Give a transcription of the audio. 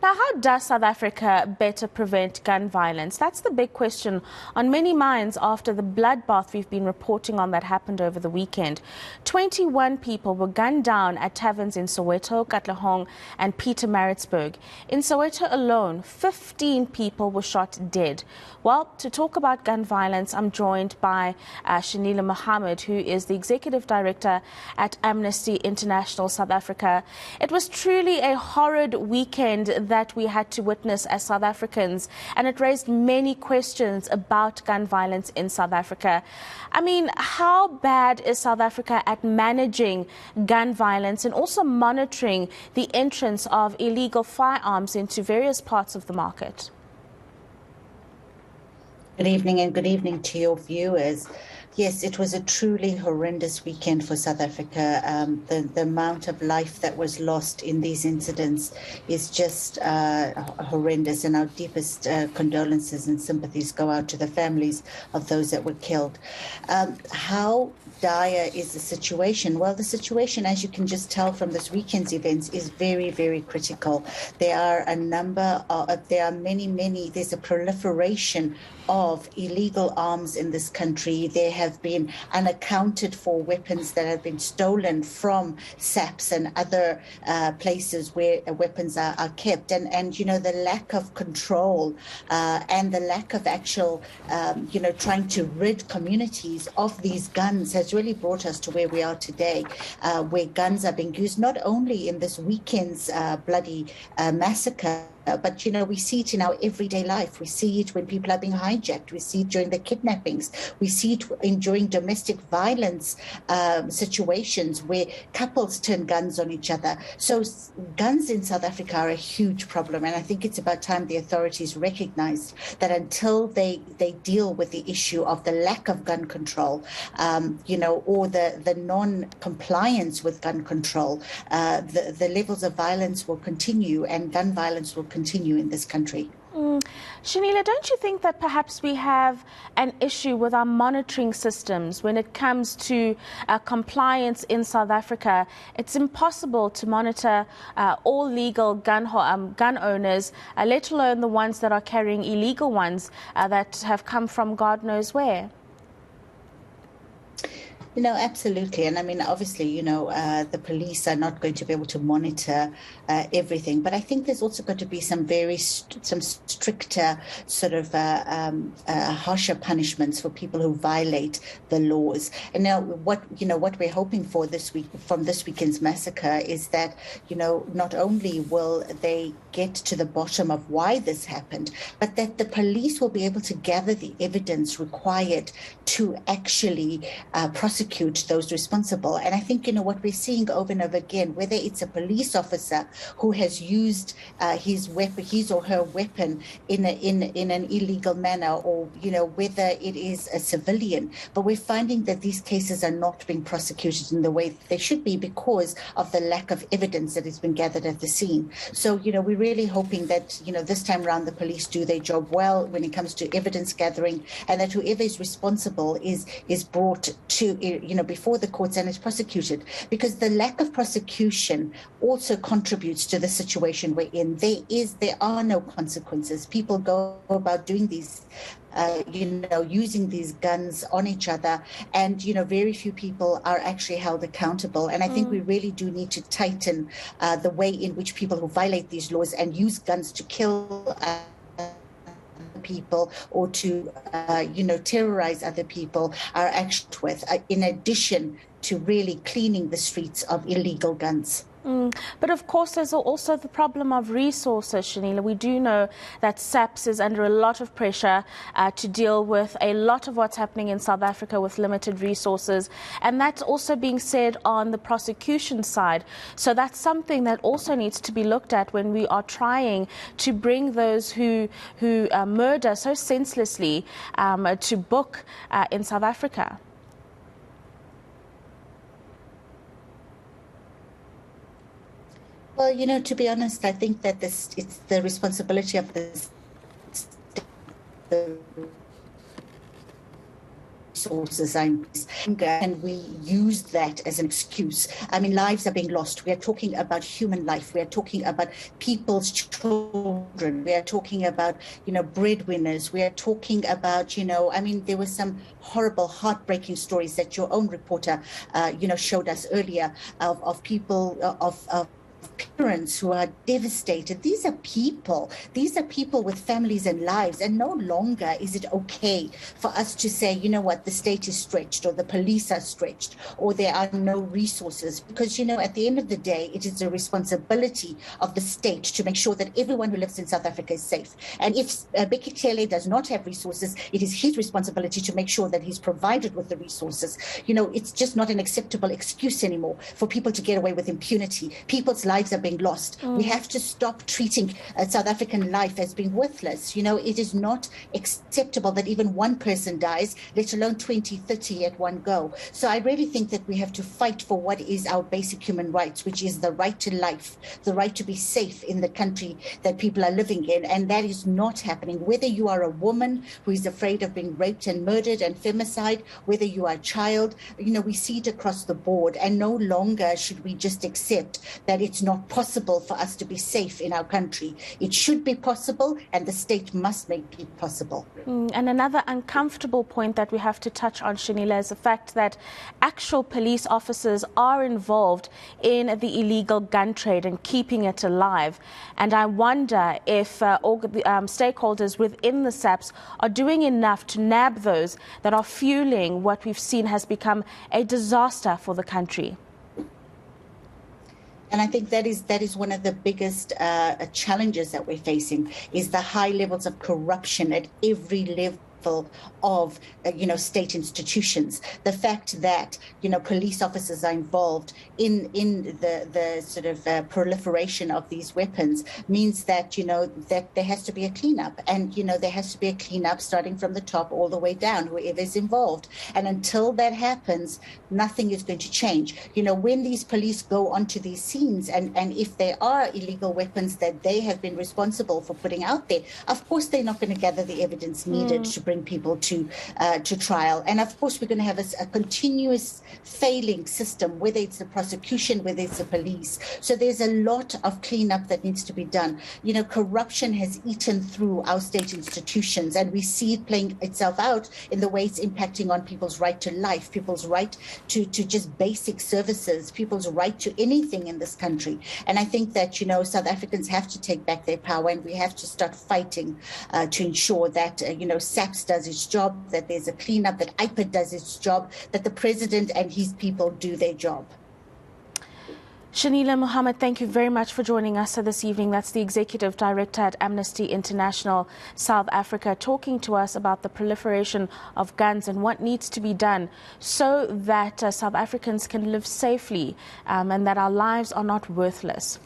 Now, how does South Africa better prevent gun violence? That's the big question on many minds after the bloodbath we've been reporting on that happened over the weekend. 21 people were gunned down at taverns in Soweto, Katlehong and Pietermaritzburg. In Soweto alone, 15 people were shot dead. Well, to talk about gun violence, I'm joined by Shanila Mohammed, who is the Executive Director at Amnesty International South Africa. It was truly a horrid weekend that we had to witness as South Africans, and it raised many questions about gun violence in South Africa. I mean, how bad is South Africa at managing gun violence and also monitoring the entrance of illegal firearms into various parts of the market? Good evening, and good evening to your viewers. Yes, it was a truly horrendous weekend for South Africa. The amount of life that was lost in these incidents is just horrendous, and our deepest condolences and sympathies go out to the families of those that were killed. How dire is the situation? Well, the situation, as you can just tell from this weekend's events, is very, very critical. There are there's a proliferation of illegal arms in this country. There have been unaccounted for weapons that have been stolen from SAPs and other places where weapons are kept. And you know, the lack of control and the lack of actual, trying to rid communities of these guns has really brought us to where we are today, where guns are being used not only in this weekend's bloody massacre, but, you know, we see it in our everyday life. We see it when people are being hijacked. We see it during the kidnappings. We see it during domestic violence situations where couples turn guns on each other. So guns in South Africa are a huge problem. And I think it's about time the authorities recognized that until they deal with the issue of the lack of gun control, or the non-compliance with gun control, the levels of violence will continue, and gun violence will continue in this country. Shanila, don't you think that perhaps we have an issue with our monitoring systems when it comes to compliance in South Africa? It's impossible to monitor all legal gun owners, let alone the ones that are carrying illegal ones that have come from God knows where. Absolutely. And I mean, obviously, the police are not going to be able to monitor everything. But I think there's also got to be some stricter sort of harsher punishments for people who violate the laws. And now what we're hoping for this week from this weekend's massacre is that, not only will they get to the bottom of why this happened, but that the police will be able to gather the evidence required to actually prosecute those responsible. And I think, what we're seeing over and over again, whether it's a police officer who has used his or her weapon in an illegal manner, or, whether it is a civilian, but we're finding that these cases are not being prosecuted in the way that they should be because of the lack of evidence that has been gathered at the scene. So, we're really hoping that, this time around the police do their job well when it comes to evidence gathering, and that whoever is responsible is brought to before the courts and is prosecuted, because the lack of prosecution also contributes to the situation we're in. There are no consequences. People go about doing these, using these guns on each other, and very few people are actually held accountable. And I think we really do need to tighten the way in which people who violate these laws and use guns to kill people or to terrorize other people are actually with, in addition to really cleaning the streets of illegal guns. But of course, there's also the problem of resources, Shanila. We do know that SAPS is under a lot of pressure to deal with a lot of what's happening in South Africa with limited resources. And that's also being said on the prosecution side. So that's something that also needs to be looked at when we are trying to bring those who murder so senselessly to book in South Africa. Well, to be honest, I think that it's the responsibility of the resources are in place, and we use that as an excuse. I mean, lives are being lost. We are talking about human life. We are talking about people's children. We are talking about, breadwinners. We are talking about, I mean, there were some horrible, heartbreaking stories that your own reporter, showed us earlier of people, of parents who are devastated. These are people with families and lives, and no longer is it okay for us to say, you know what, the state is stretched, or the police are stretched, or there are no resources, because at the end of the day, it is the responsibility of the state to make sure that everyone who lives in South Africa is safe. And if Bheki Cele does not have resources, it is his responsibility to make sure that he's provided with the resources. It's just not an acceptable excuse anymore for people to get away with impunity. People's lives are being lost. We have to stop treating South African life as being worthless. It is not acceptable that even one person dies, let alone 20, 30 at one go. So I really think that we have to fight for what is our basic human rights, which is the right to life, the right to be safe in the country that people are living in. And that is not happening. Whether you are a woman who is afraid of being raped and murdered and femicide, whether you are a child, we see it across the board. And no longer should we just accept that it's not possible for us to be safe in our country. It should be possible, and the state must make it possible. And another uncomfortable point that we have to touch on, Shanila, is the fact that actual police officers are involved in the illegal gun trade and keeping it alive. And I wonder if stakeholders within the SAPS are doing enough to nab those that are fueling what we've seen has become a disaster for the country. And I think that is one of the biggest challenges that we're facing, is the high levels of corruption at every level of state institutions. The fact that police officers are involved in the sort of proliferation of these weapons means that that there has to be a cleanup, and there has to be a cleanup starting from the top all the way down, whoever is involved. And until that happens, nothing is going to change. When these police go onto these scenes, and if there are illegal weapons that they have been responsible for putting out there, of course they're not going to gather the evidence needed to bring people to trial. And of course we're going to have a continuous failing system, whether it's the prosecution, whether it's the police. So there's a lot of cleanup that needs to be done. Corruption has eaten through our state institutions, and we see it playing itself out in the way it's impacting on people's right to life, people's right to just basic services, people's right to anything in this country. And I think that South Africans have to take back their power, and we have to start fighting to ensure that SAPS does its job, that there's a cleanup, that IPID does its job, that the president and his people do their job. Shanila Mohammed, thank you very much for joining us this evening. That's the Executive Director at Amnesty International South Africa, talking to us about the proliferation of guns and what needs to be done so that South Africans can live safely and that our lives are not worthless.